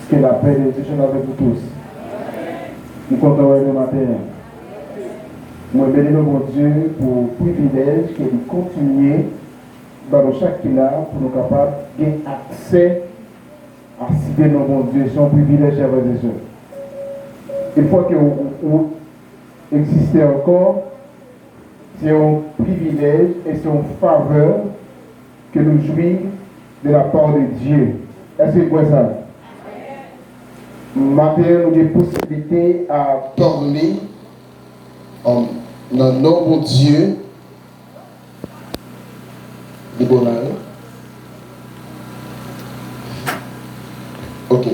Que la paix de Dieu soit avec vous tous. Nous comptons le matin. Moi, bénis le bon Dieu pour le privilège que nous continuer dans chaque là pour nous capables d'avoir accès à citer nos bon Dieu. C'est un privilège, chers frères et sœurs. Une fois que vous existez encore, c'est un privilège et c'est une faveur que nous jouissons de la part de Dieu. Est-ce que vous voyez ça? Matin, nous avons des possibilités à parler dans le nom de Dieu de bonheur. Ok.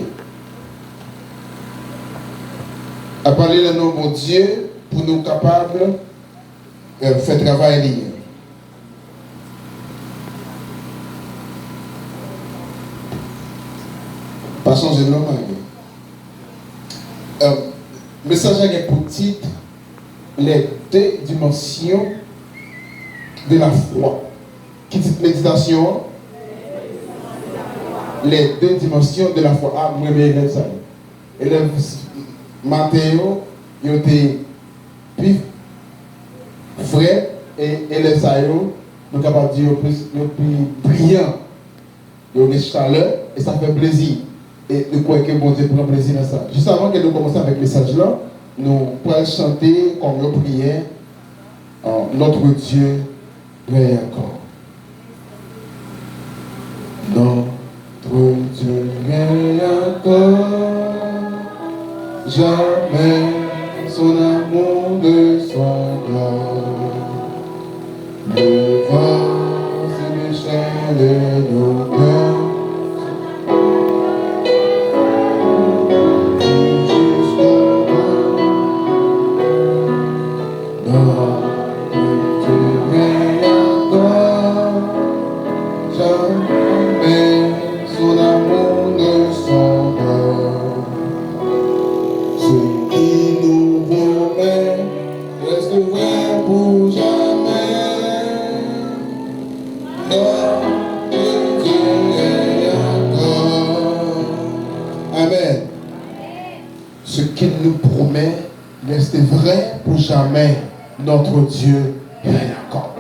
À parler dans le nom de Dieu pour nous capables de faire travail lié. Passons de l'homme. Message avec pour titre les deux dimensions de la foi. Qui dit méditation? Les deux dimensions de la foi. Ah, moi, je vais ça. Élève Mathéo, il était plus frais et élève ça, nous sommes capables de dire plus brillant. Il y a une chaleur et ça fait plaisir. Et nous croyons que bon Dieu prend plaisir dans ça. Juste avant que nous commencions avec le message là, nous pourrons chanter comme nous prions notre Dieu vrai encore. Notre Dieu vrai encore, jamais son amour ne s'endort. Le vent se déchaîne de nos cœurs. Reste vrai pour jamais, notre Dieu est encore.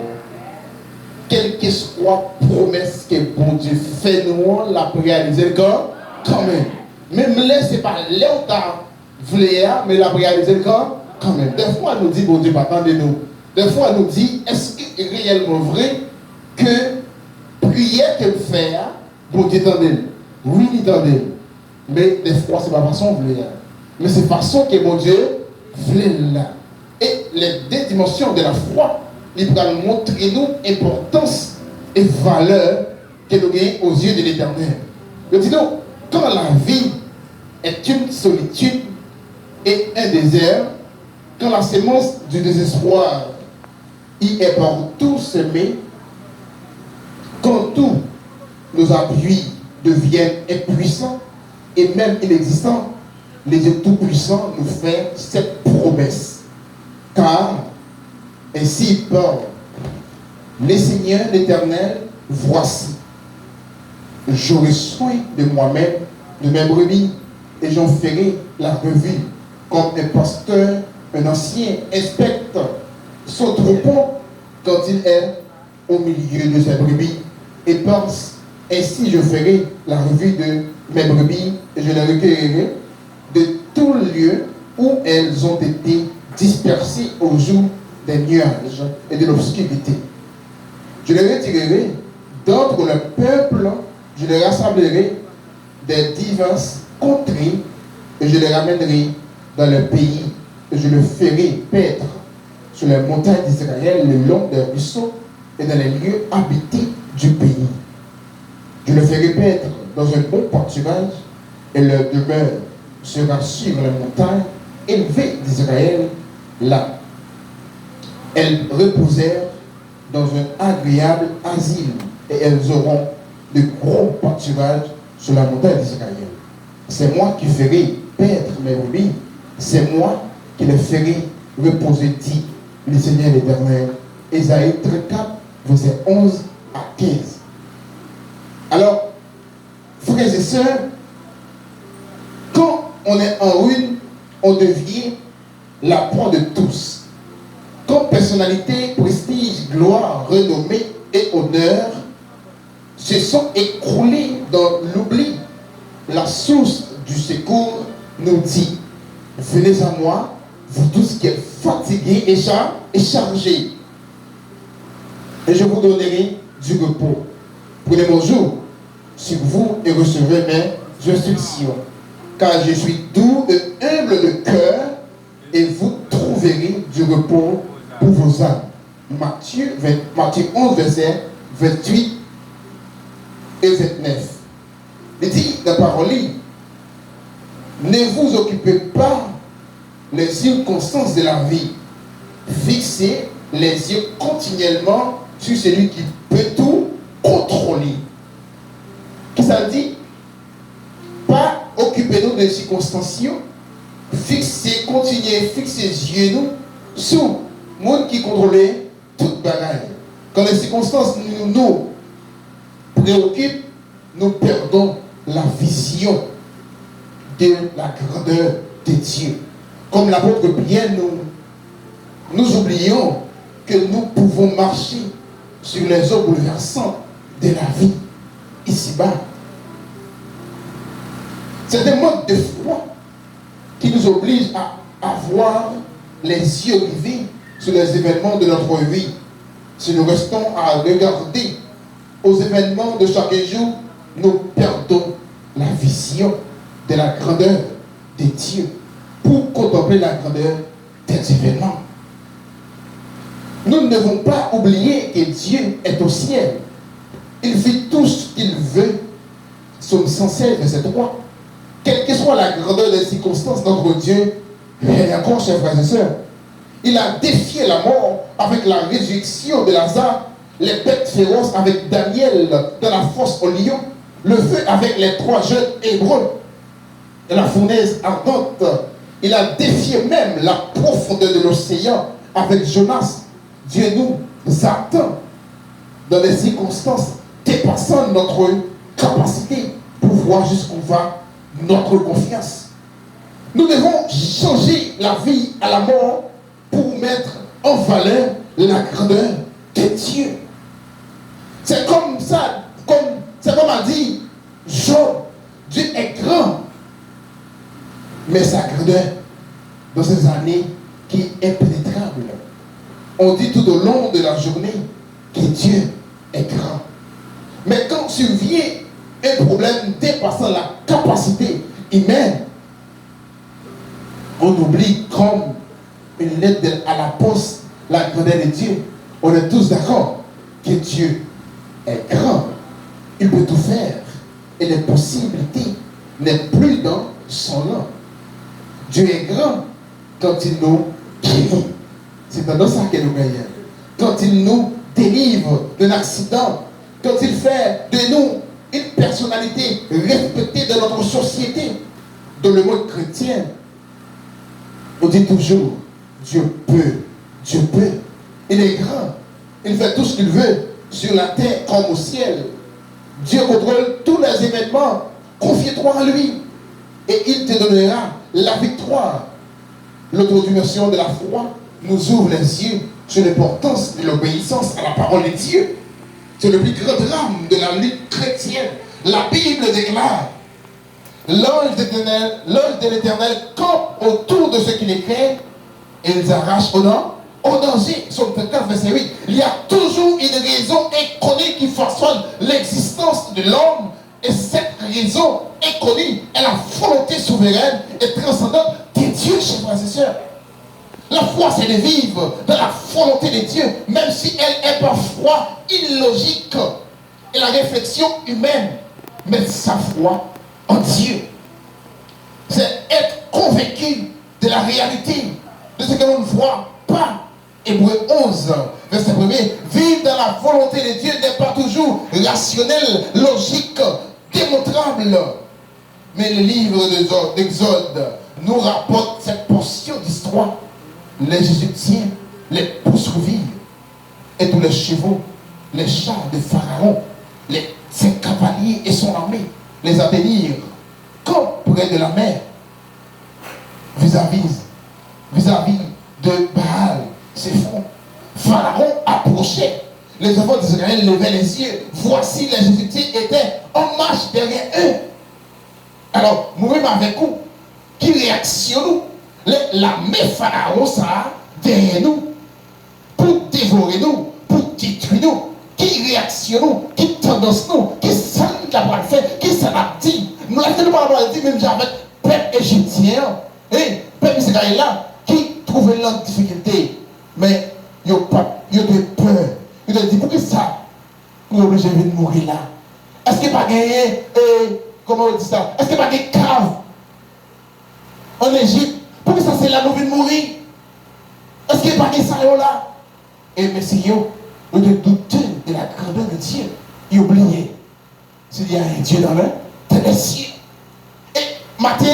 Quelle que soit la promesse que bon Dieu fait, nous la réaliser quand même. Même là, ce n'est pas là où tu mais la réaliser quand même. Des fois, nous dit, bon Dieu, attendez-nous. Des fois, nous dit, est-ce que c'est réellement vrai que prière que vous faites, bon Dieu t'entendez? Oui, il t'entendez. Mais des fois, ce n'est pas façon de vouloir. Mais c'est façon que mon Dieu voulait là. Et les deux dimensions de la foi, ils pourront montrer nous l'importance et valeur que nous avons aux yeux de l'Éternel. Je dis donc, quand la vie est une solitude et un désert, quand la sémence du désespoir y est partout semée, quand tous nos appuis deviennent impuissants et même inexistants, les Dieu Tout-Puissants nous fait cette promesse. Car, ainsi parle les Seigneurs l'Éternel, voici, j'aurai soin de moi-même, de mes brebis, et j'en ferai la revue, comme un pasteur, un ancien, inspecte son troupeau quand il est au milieu de ses brebis, et pense, ainsi je ferai la revue de mes brebis, et je les recueillerai de tout lieu où elles ont été dispersées au jour des nuages et de l'obscurité. Je les retirerai d'entre le peuple, je les rassemblerai des diverses contrées et je les ramènerai dans le pays et je les ferai paître sur les montagnes d'Israël le long des ruisseaux et dans les lieux habités du pays. Je les ferai paître dans un bon pâturage et leur demeure sera sur les montagnes élevées d'Israël là. Elles reposèrent dans un agréable asile et elles auront de gros pâturages sur la montagne d'Israël. C'est moi qui ferai paître mes brebis, c'est moi qui les ferai reposer, dit le Seigneur l'Éternel. Ésaïe 34, verset 11 à 15. Alors, frères et sœurs, on est en ruine, on devient la proie de tous. Comme personnalité, prestige, gloire, renommée et honneur se sont écroulés dans l'oubli. La source du secours nous dit: venez à moi, vous tous qui êtes fatigués et chargés, et je vous donnerai du repos. Prenez mon joug sur vous et recevez mes instructions, car je suis doux et humble de cœur, et vous trouverez du repos pour vos âmes. Matthieu 11, verset 28 et 29. Il dit dans la parole: ne vous occupez pas les circonstances de la vie. Fixez les yeux continuellement sur celui qui peut tout contrôler. Qui ça dit? Pas occupez-nous des circonstances. Continuez, fixez les yeux nous sur le monde qui contrôlait toute bagaille. Quand les circonstances nous préoccupent, nous perdons la vision de la grandeur de Dieu. Comme l'apôtre Pierre, nous oublions que nous pouvons marcher sur les eaux bouleversantes de la vie ici-bas. C'est un manque de foi qui nous oblige à avoir les yeux rivés sur les événements de notre vie. Si nous restons à regarder aux événements de chaque jour, nous perdons la vision de la grandeur de Dieu pour contempler la grandeur des événements. Nous ne devons pas oublier que Dieu est au ciel. Il fait tout ce qu'il veut. Psaume 116, verset 3. Quelle que soit la grandeur des circonstances, notre Dieu est encore, chers frères et sœurs. Il a défié la mort avec la résurrection de Lazare, les bêtes féroces avec Daniel dans la fosse au lion, le feu avec les 3 jeunes Hébreux et la fournaise ardente. Il a défié même la profondeur de l'océan avec Jonas. Dieu nous attend dans des circonstances dépassant notre capacité pour voir jusqu'où va notre confiance. Nous devons changer la vie à la mort pour mettre en valeur la grandeur de Dieu. C'est comme ça, c'est comme a dit Job: Dieu est grand, mais sa grandeur dans ces années qui est impénétrable. On dit tout au long de la journée que Dieu est grand. Mais quand survient un problème dépassant la capacité humaine, on oublie comme une lettre à la poste la grandeur de Dieu. On est tous d'accord que Dieu est grand. Il peut tout faire. Et les possibilités n'est plus dans son nom. Dieu est grand quand il nous guérit. C'est dans ça que nous gagnons. Quand il nous délivre d'un accident, quand il fait de nous une personnalité respectée dans notre société, dans le monde chrétien, on dit toujours: Dieu peut, Dieu peut. Il est grand, il fait tout ce qu'il veut sur la terre comme au ciel. Dieu contrôle tous les événements. Confie-toi à lui et il te donnera la victoire. L'autorisation de la foi nous ouvre les yeux sur l'importance de l'obéissance à la parole de Dieu. C'est le plus grand drame de la lutte chrétienne. La Bible déclare: l'ange de l'Éternel campe autour de ceux qui les craignent et ils arrachent au danger. Psaume 24, verset 8. Il y a toujours une raison inconnue qui façonne l'existence de l'homme, et cette raison inconnue est la volonté souveraine et transcendante de Dieu, chers frères et sœurs. La foi, c'est de vivre dans la volonté de Dieu, même si elle est parfois illogique et la réflexion humaine. Mais sa foi en Dieu, c'est être convaincu de la réalité, de ce que l'on ne voit pas. Hébreux 11, verset 1er. Vivre dans la volonté de Dieu n'est pas toujours rationnel, logique, démontrable. Mais le livre d'Exode nous rapporte cette portion d'histoire. Les Égyptiens les poursuivirent et tous les chevaux, les chars de Pharaon, ses cavaliers et son armée les atteignirent comme près de la mer. vis-à-vis de Baal, c'est faux. Pharaon approchait. Les enfants d'Israël levaient les yeux. Voici les Égyptiens étaient en marche derrière eux. Alors, nous-mêmes avec vous, qui réactionnons l'armée Pharaon, ça, derrière nous, pour dévorer nous, pour détruire nous. Qui réactionnons, qui tendance nous, qui s'en a fait, qui s'en a dit. Nous l'avons pas dit, même avec le peuple égyptien, et le peuple israélien là, qui trouvait leur difficulté. Mais ils ont de peur. Ils ont dit, pourquoi ça? Nous sommes obligés de mourir là. Est-ce qu'il n'y a pas gagné, comment on dit ça? Est-ce qu'il n'y a pas des caves en Égypte? Pourquoi ça c'est là, nous venons mourir? Est-ce qu'il n'y a pas des ça là? Et messieurs, ils ont douté de la grandeur de Dieu. Ils ont oublié. S'il y a un Dieu dans les cieux. Et matin,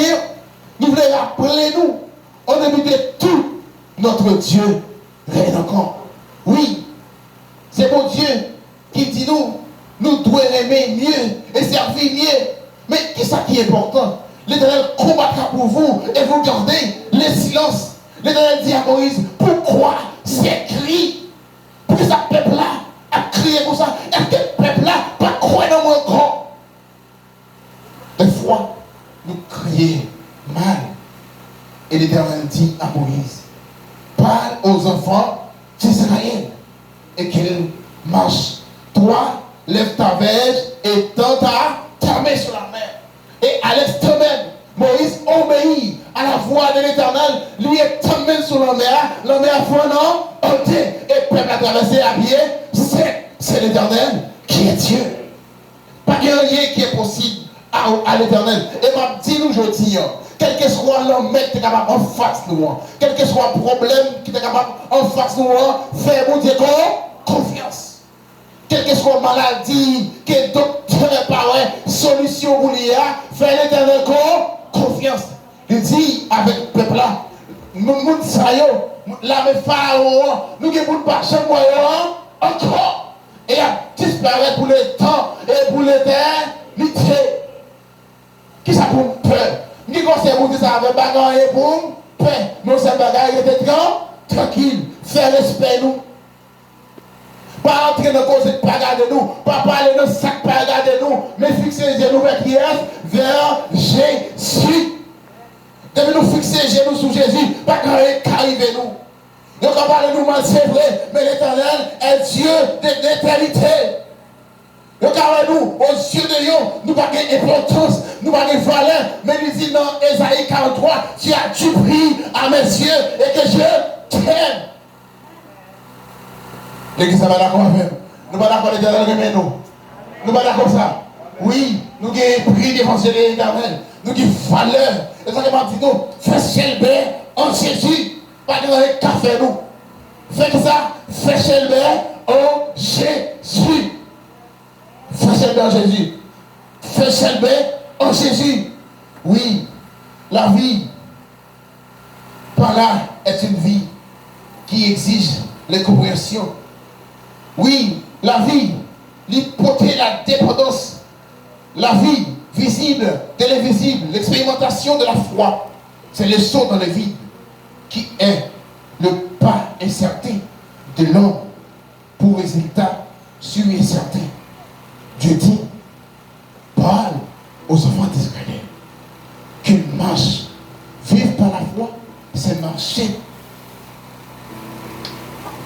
nous voulons rappeler nous, on a mis de tout notre Dieu règne encore. Oui, c'est mon Dieu qui dit nous devons aimer mieux et servir mieux. Mais qui ça qui est important? L'Éternel combattra pour vous et vous gardez le silence. L'Éternel dit à Moïse, pourquoi ces cris? Pourquoi ce peuple-là a crié comme ça? Est-ce que ce peuple-là pas croire dans mon grand? Des fois, nous crions mal. Et l'Éternel dit à Moïse, parle aux enfants d'Israël et qu'ils marchent. Toi, lève ta verge et tends ta main sur la mer. Et à l'instant même, Moïse obéit à la voix de l'Éternel. Lui est tombé sur la mer fait non, ôté. Et le peuple a traversé à pied. C'est l'Éternel qui est Dieu. Pas de rien qui est possible à l'Éternel. Et m'a dit nous aujourd'hui, quel que soit l'homme qui est capable en face de nous, quel que soit le problème qui est capable en face de nous, fais mon Dieu confiance. Quelle que soit maladie, que le docteur paraît solution pour lui, fais l'Éternel confiance. Il dit avec le peuple là, nous la Pharaon, nous ne pouvons pas changer encore. Et à disparaître pour le temps et pour l'éternité. Qui ça pour peur? Ni conseil pour dire ça avec bagarre et pour peur. Nous sommes bagarre et tranquille. Faire respect nous. Pas entrer dans le cause de pas regarder nous, pas parler dans le sac, pas regarder nous, mais fixer les genoux vers qui est? Vers Jésus. Devez nous fixer les genoux sur Jésus, pas qu'arriver nous. Donc on parle de nous mal, c'est vrai, mais l'Éternel est Dieu de l'éternité. Donc nous, aux yeux de Dieu, nous n'avons pas d'importance, nous n'avons pas de valeur, mais il dit dans Ésaïe 43, tu as du prix à mes yeux et que je t'aime. L'église va d'accord avec nous. Nous ne sommes pas d'accord avec l'Éternel, nous. Nous ne sommes pas d'accord avec ça. Oui, nous avons pris d'évangile de l'Éternel. Nous avons valeur. Et ça, je dis nous, fais chelbert en Jésus. Pas de café, nous. Faites ça, fais chelbert en Jésus. Fais chelbert en Jésus. Fais chelbert en Jésus. Oui, la vie, par là, est une vie qui exige les compréhensions. Oui, la vie, l'hypothèse, la dépendance, la vie visible de l'invisible, l'expérimentation de la foi, c'est le saut dans le vide qui est le pas incertain de l'homme pour résultat sûr et certain. Dieu dit, parle aux enfants d'Israël qu'ils marchent, vivre par la foi, c'est marcher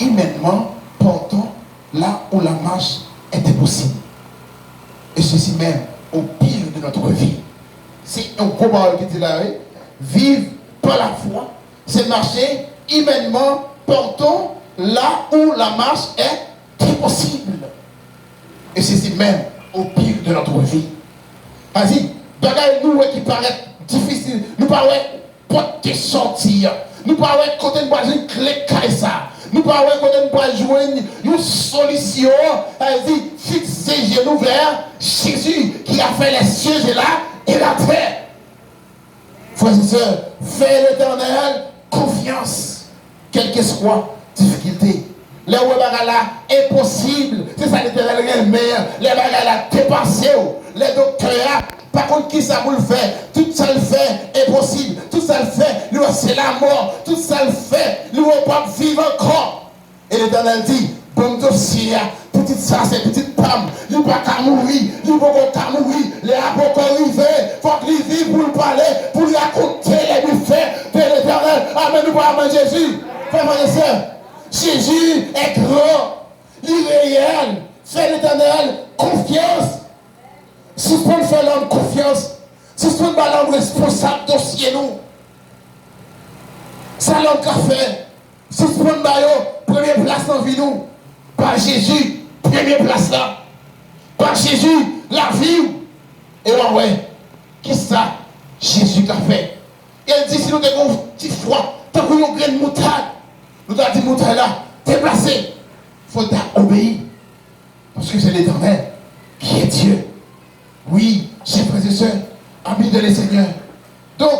humainement portant là où la marche était possible. Et ceci même au pire de notre vie. C'est un gros parole qui dit là, oui. Vivre par la foi, c'est marcher humainement portant là où la marche est impossible. Et ceci même au pire de notre vie. Vas-y, bagaille nous qui paraît difficile, nous paraît pas de sortir, nous paraît côté de une clé comme ça. Nous parlons qu'on ne joindre une solution. Vas-y, fixe ses genoux vers Jésus qui a fait les cieux et la terre. Frères et sœurs, fais l'Éternel confiance, quelle que soit difficulté. Les bagages là impossible. C'est ça l'Éternel est le meilleur. Les bagages là dépassés. Les docteurs, par contre, qui ça vous le fait? Tout ça le fait impossible. Tout ça le fait. Nous c'est la mort, tout ça le fait, nous ne pouvons pas vivre encore. Et l'Éternel dit, bon dossier, petite ça, c'est petite femme, il ne peut pas mourir, il ne peut pas mourir, les apôtres arrivent, il faut qu'il vive pour le parler, pour lui raconter les bienfaits de l'Éternel. Amen, nous parlons de Jésus. Frères et sœurs, Jésus est grand, il est réel, fait l'Éternel confiance. Si on fait l'homme confiance, si on fait l'homme responsable dossier nous, ça l'homme qu'a fait. Si on fait première place dans la vie nous, par Jésus, première place là. Par Jésus, la vie. Et ouais, qui ça Jésus qu'a fait. Et elle dit si nous avons un petit froid, tant que nous avons une moutarde, nous avons dit moutarde là, déplacé. Il faut obéir. Parce que c'est l'Éternel qui est Dieu. Oui, chers frères et sœurs, amis de le Seigneur. Donc,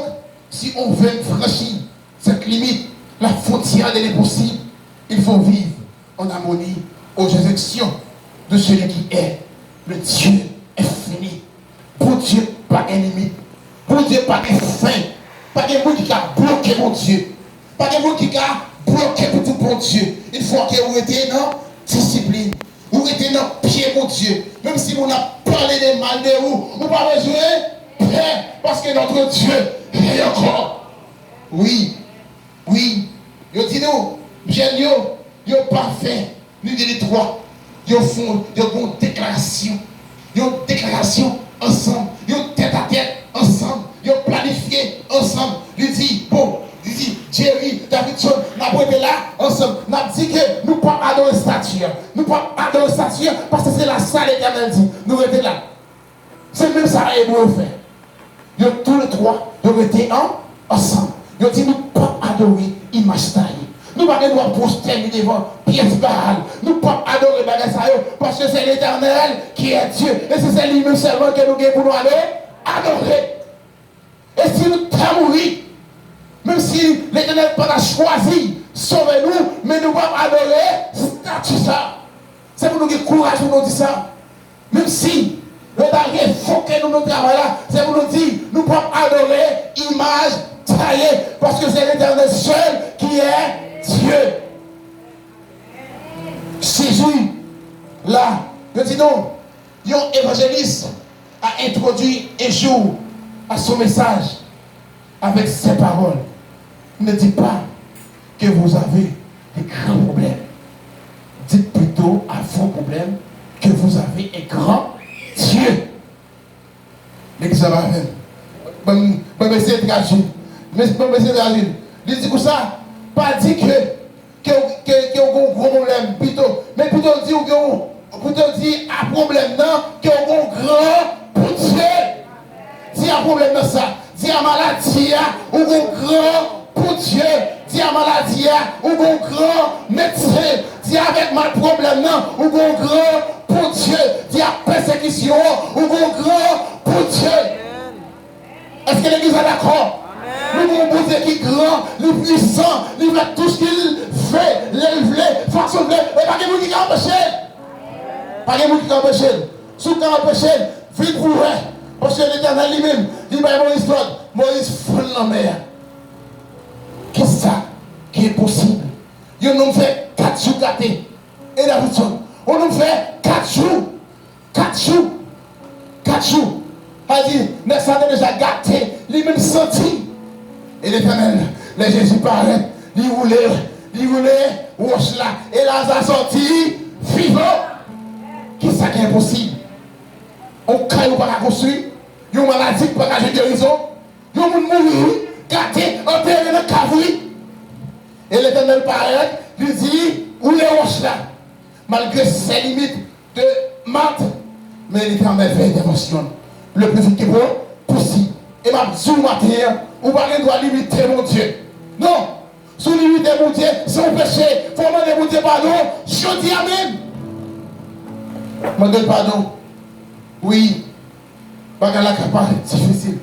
si on veut franchir cette limite, la frontière de l'impossible, il faut vivre en harmonie aux instructions de celui qui est le Dieu infini. Pour Dieu, pas de limite. Pour Dieu, pas de fin. Pas de monde qui a bloqué mon Dieu. Pas de monde qui a bloqué pour tout mon Dieu. Il faut que vous êtes dans discipline. Vous êtes dans pied, mon Dieu. Même si on a parlé des mal de vous, vous pas besoin de paix. Parce que notre Dieu est encore. Oui. Oui. Yo dit nous, bien yo parfait. Nous dit les trois. Yo font une déclaration. Une déclaration ensemble. Une tête à tête ensemble. Yo planifié ensemble. Lui dit, bon. Il dit, Jerry, Davidson, nous avons été là ensemble. Nous avons dit que nous ne pouvons pas adorer statue. Nous ne pouvons pas adorer statue parce que c'est la salle l'Éternel dit. Nous étions là. C'est même ça que nous fait. Nous tous les trois, nous étions ensemble. Nous dit, nous ne pouvons pas adorer image taillée. Nous ne pouvons pas prosterner devant pièce Baal. Nous ne pouvons pas adorer Bagasayo parce que c'est l'Éternel qui est Dieu. Et c'est lui-même seulement que nous avons pour nous aller adorer. Et si nous t'avons mourir, même si l'Éternel n'a pas choisi, sauvez-nous, mais nous ne pouvons pas adorer statut ça. C'est pour nous qui courage pour nous dire ça. Même si le dernier faut que nous travaillons là, c'est pour nous dire, nous ne pouvons pas adorer image taillée, parce que c'est l'Éternel seul qui est Dieu. Jésus, là, je dis non, un évangéliste a introduit un jour à son message avec ces paroles. Ne dites pas que vous avez des grands problèmes. Dites plutôt à vos problèmes que vous avez un grand Dieu. L'église va faire. Bon, monsieur traduit. Monsieur traduit. Il dit pour ça, pas dit que vous avez un gros problème, plutôt. Mais plutôt dit un problème, non, que vous avez un grand pour Dieu. Dis un problème dans ça. Dis à maladie, ou un grand pour Dieu. Dis à maladie, ou un grand médecin. Dis avec mal problème, ou un grand pour Dieu. Dis à persécution, ou un grand pour Dieu. Est-ce que l'église est d'accord? Nous avons un Dieu qui est grand, le puissant, il fait tout ce qu'il fait, l'élever, façon de et pas que nous qui empêché. Pas que nous qui empêché. Si vous empêché, vite pour vous. Parce que l'Éternel lui-même, il va y Moïse l'autre. Moïse fond la mer. Qu'est-ce que ça qui est possible? Il nous fait 4 jours gâtés. Et Davidson, on nous fait 4 jours. 4 jours. 4 jours. Elle dit, mais ça a déjà gâté, lui-même senti. Et l'Éternel, les Jésus parlait, il voulait, roche là. Et là, ça a sorti, vivant. Qu'est-ce qui est impossible? On caille ou pas à construire, il y a une maladie qui pas à guérison, il y a un monde mourir, gâté, enterré dans le cavouille. Et l'Éternel paraît, lui dit, où les roches là, malgré ses limites de maths, mais l'Éternel fait intervention le plus vite possible. Et m'a dit au matin, ou pas de droit limiter mon Dieu. Non, sous limiter mon Dieu, c'est un péché. Il faut demander mon Dieu pardon. Je dis amen. Demandez pardon. Oui, bagala qui paraît difficile,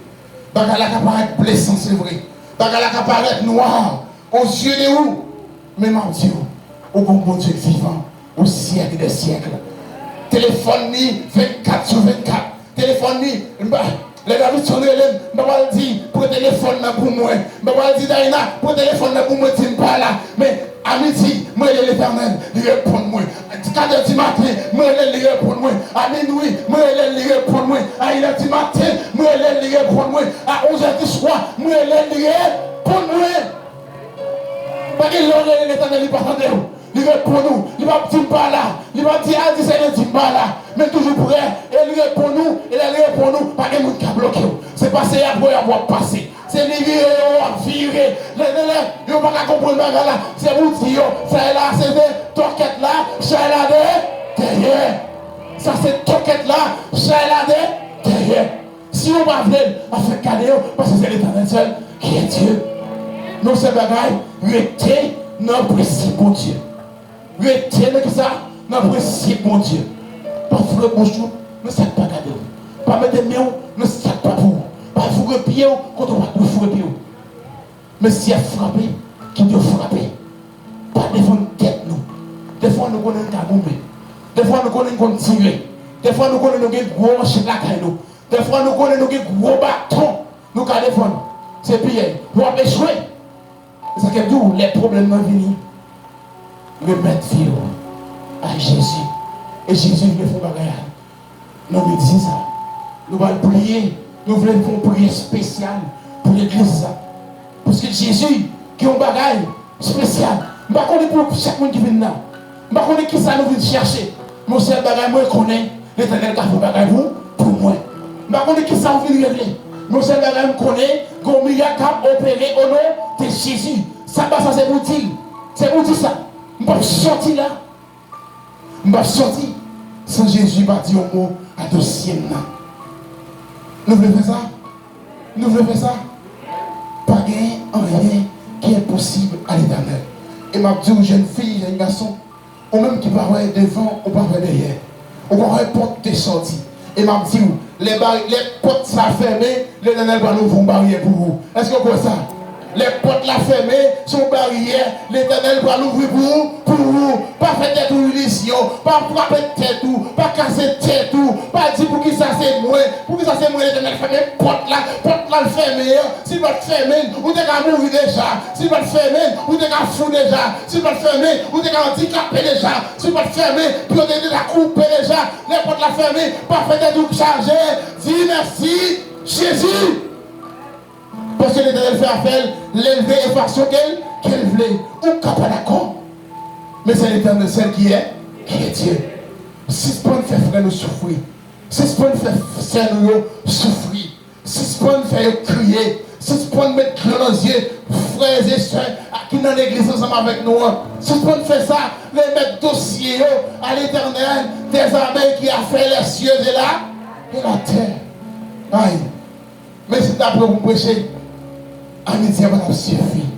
bagala qui paraît blessant, c'est vrai, bagala qui paraît noir, aux yeux de où, mais mon Dieu, au bon Dieu vivant, au siècle des siècles. Téléphone ni 24 sur 24, téléphone ni, Les David sont Hélène, papa dit pour téléphone pour moi. Papa dit Daina, pour téléphone pour moi, tu ne pas là. Mais à midi, moi il est l'Éternel, il répond moi. À 4h du matin, moi il répond moi. À minuit, moi il répond moi. À 1h du matin, moi il répond moi. À 11h du soir, moi il répond moi. Parce que l'Éternel, il va attendre. Il répond nous, il va dire pas là, il va dire ah, il dit pas là, mais toujours prêt, et il répond nous, et il répond nous, pas de monde qui a bloqué. C'est passé après avoir passé. C'est livré, viré, il ne va pas comprendre là, c'est vous dire, ça là, c'est des toquettes là, ça là derrière. Ça c'est toquette là, ça là derrière. Si on va venir à faire cadeau, parce que c'est l'Éternel seul qui est Dieu. Nous, ces bagailles, restez dans le principe, mon Dieu. Restez dans le principe, mon Dieu. Pas vous bonjour, ne savez pas cadeau. Pas mettre des mains, ne savez pas pour vous. Pas vous repier quand on va vous repier. Mais si elle frappe, qui doit frapper. Pas devant tête, nous. Des fois, nous connaissons un bomber. Des fois, nous connaissons tirer. Des fois, nous connaissons un gros machine la caille. Des fois, nous connaissons un gros bâton. Nous allons défendre. C'est pire. Nous allons échouer. C'est que d'où les problèmes vont venir. Remettre vie à Jésus. Et Jésus veut faire bagarre. Nous nous disons ça. Nous allons prier. Nous voulons faire une prière spéciale pour l'église. Parce que Jésus, qui est un bagage spécial. Je ne sais pas pour chaque monde qui vient là. Je ne sais pas qui ça nous vient chercher. Mon seul bagage, moi, je connais. L'Éternel qui a fait bagage pour moi. Je ne sais pas qui ça nous vient régler. Mon seul bagage, je connais. Qu'on miracle a opéré au nom de Jésus. Ça, c'est utile. C'est utile ça. Je ne peux pas sortir là. Je ne peux pas sortir sans Jésus pas dire un mot à dossier. Nous voulons faire ça. Nous voulons faire ça. Pas gagner en rien qui est possible à l'Éternel. Et m'a dit aux jeunes filles, jeunes garçons, ou même qui parlent devant, ou parlent derrière. Ou qu'on a une porte de sortie. Et m'a dit, les portes sont fermées, l'Éternel va nous ouvrir une barrière pour vous. Est-ce que vous voyez ça? Les portes la fermées, sont barrières, l'Éternel va l'ouvrir pour vous. Pas faire tête ou illusion, pas frapper tête ou, pas casser tête ou, pas dire pour qui ça c'est moi, pour qui ça c'est moi, l'Éternel ferme porte là le fermer. Si vous le fermez, vous êtes à mourir déjà. Si vous le fermez, vous êtes à fou déjà. Si vous le fermez, vous êtes à handicapé déjà. Si vous le fermez, vous êtes déjà coupé déjà. Les portes la fermées, pas faire tête ou chargé. Dis merci, Jésus. Parce que l'Éternel fait affaire, l'élever et façon qu'elle voulait. Ou pas d'accord. Mais c'est l'Éternel seul qui est Dieu. Si ce point fait frère nous souffrir, si ce point fait frère nous souffrir, si ce point fait crier, si ce point mettre dans nos yeux, frères et sœurs qui dans l'église ensemble avec nous, si ce point fait ça, les mettre dossier à l'Éternel des armées qui a fait les cieux et la terre. Aïe. Mais c'est après vous prêcher. À midi, ça suffit.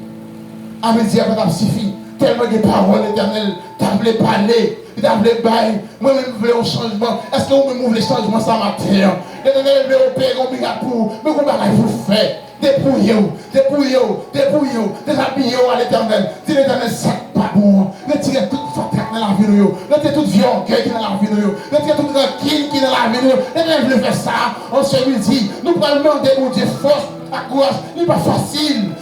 À midi, ça suffit. Tellement de paroles éternelles, tu voulais parler, tu voulais bailler. Moi-même, je voulais un changement. Est-ce que vous-même voulez changement ça matin? L'éternel veut opérer un miracle pour vous. Mais vous vous faites. Dépouillez-vous, déshabillez-vous à l'éternel. Si l'éternel c'est pas bon, retirez toute fatigue dans la vie de nous, retirez toute violence qui est dans la vie de nous, retirez toute rancune qui est dans la vie de nous. L'éternel veut faire ça en ce midi. Nous pouvons demander mon Dieu force, à courage. Il n'est pas facile,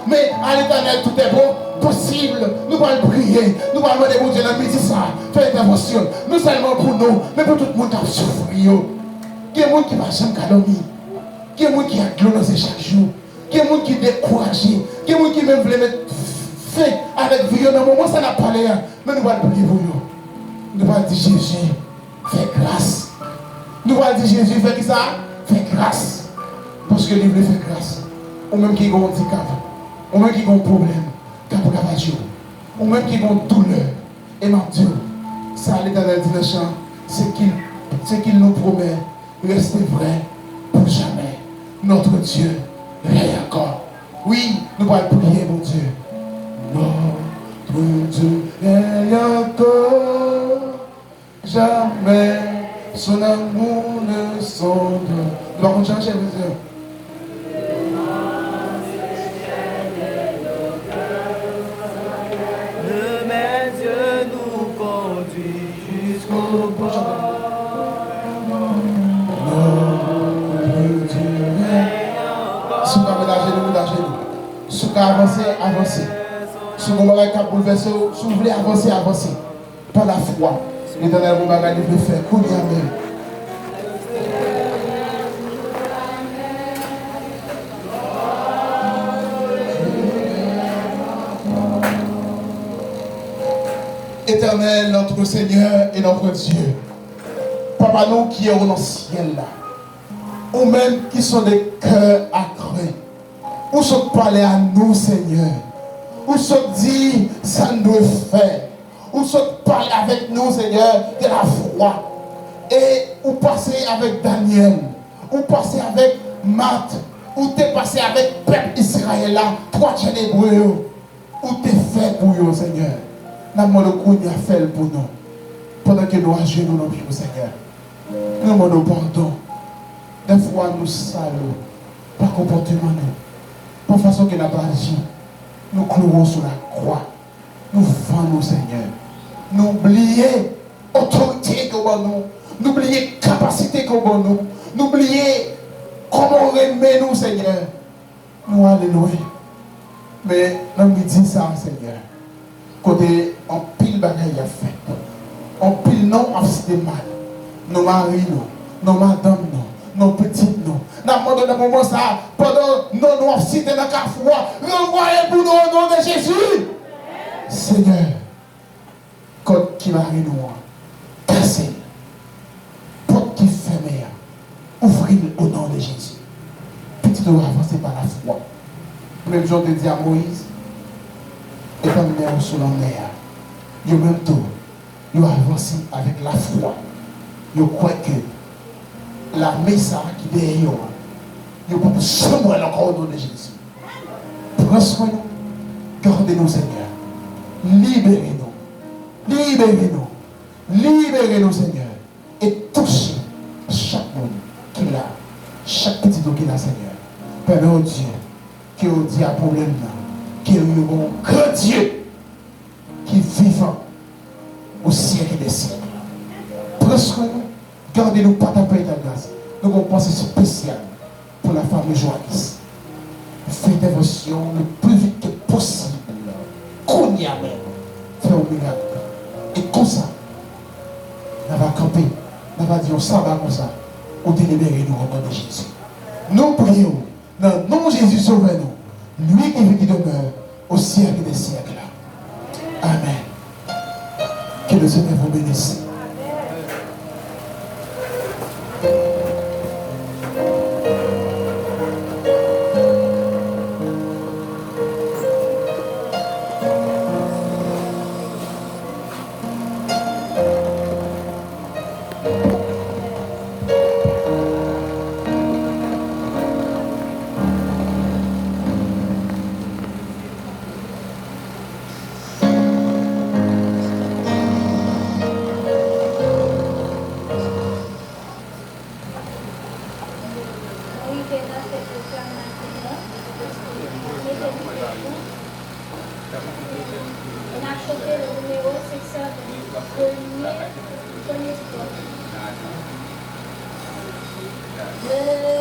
mais à l'éternel tout est bon. Possible, nous allons prier, nous allons demander mon Dieu dans le midi ça, faire intervention, non seulement pour nous, mais pour tout le monde qui a souffert. Il y a des gens qui ne vont jamais dormir. Il y a des gens qui ont glonacé chaque jour. Il y a des gens qui sont découragés. Il y a des gens qui même veulent mettre fin avec vie. Dans le moment, ça n'a pas l'air. Mais nous allons prier pour nous. Nous allons dire Jésus, fais grâce. Nous allons dire Jésus, fais ça, fais grâce. Parce que lui veut faire grâce. Ou même qui ont un handicap, ou même qui ont un problème, ou même qui ont une douleur. Et mon Dieu, ça l'Éternel dit dans le chant, c'est qu'il nous promet, restez vrai pour jamais. Notre Dieu, règne encore. Oui, nous allons prier, mon Dieu. Notre Dieu règne encore. Jamais son amour ne sonde. Nous allons changer, mon Dieu. Jusqu'au bout. pouvez avancer, avancez. Si vous voulez bouleverser, si vous voulez avancer, avancez. Par la foi. L'Éternel vous va gagner de faire. Combien même. Éternel, notre Seigneur et notre Dieu. Papa, nous qui sommes dans le ciel là, ou même qui sont des cœurs accrus, ou sont parlés à nous, Seigneur, ou sont dit, ça nous doit faire, ou sont parlés avec nous, Seigneur, de la foi, et ou passer avec Daniel, ou passer avec Matt, ou t'es passé avec peuple Israël là, toi tu es hébreu, ou t'es fait pour eux, Seigneur. Nous demandons a fait pour nous, pendant que nous agissons dans nos vies, Seigneur. Nous demandons pardon. Des fois, nous salons, par comportement, nous. Par façon que nous avons agi, nous clouons sur la croix. Nous vendons, Seigneur. Nous oublions l'autorité qu'on a nous. Nous oublions la capacité qu'on a nous. Nous oublions comment on remet nous, Seigneur. Nous, alléluia. Mais nous disons ça, Seigneur. Côté en pile bagaille a fait. En pile non a fait mal. Nos maris, nos madames, nos petites, nous. Dans le moment ça, pendant nous avons cité dans la foi, renvoyez pour nous au nom de Jésus. Seigneur, quand qui marie nous, cassez. Porte qui ferme, ouvrez au nom de Jésus. Petit nous avancer par la foi. Même jour de dire à Moïse, et comme mer sur la mer, il même tout, il avance avec la foi. Il croit que la messa qui est derrière, il peut s'embrouiller encore au nom de Jésus. Prends soin de nous, gardez-nous, Seigneur. Libérez-nous, libérez-nous, libérez-nous, Seigneur. Et touchez chaque monde qu'il a, chaque petit dos qu'il a, Seigneur. Père mon Dieu, qui vous dit à problème là. Qui est le bon grand Dieu qui est vivant au siècle des siècles. Prends soin de nous, gardez-nous pas ta paix et ta grâce. Nous avons pensé spécial pour la famille Joaquis. Fais dévotion le plus vite que possible. Qu'on y a même. Fais un miracle. Et comme ça, on va camper. On va dire ça va comme ça. On délibérer nous au nom de Jésus. Nous prions. Dans le nom de Jésus, sauvez-nous. Lui qui vit qui demeure au siècle des siècles. Amen. Que le Seigneur vous bénisse. Yeah.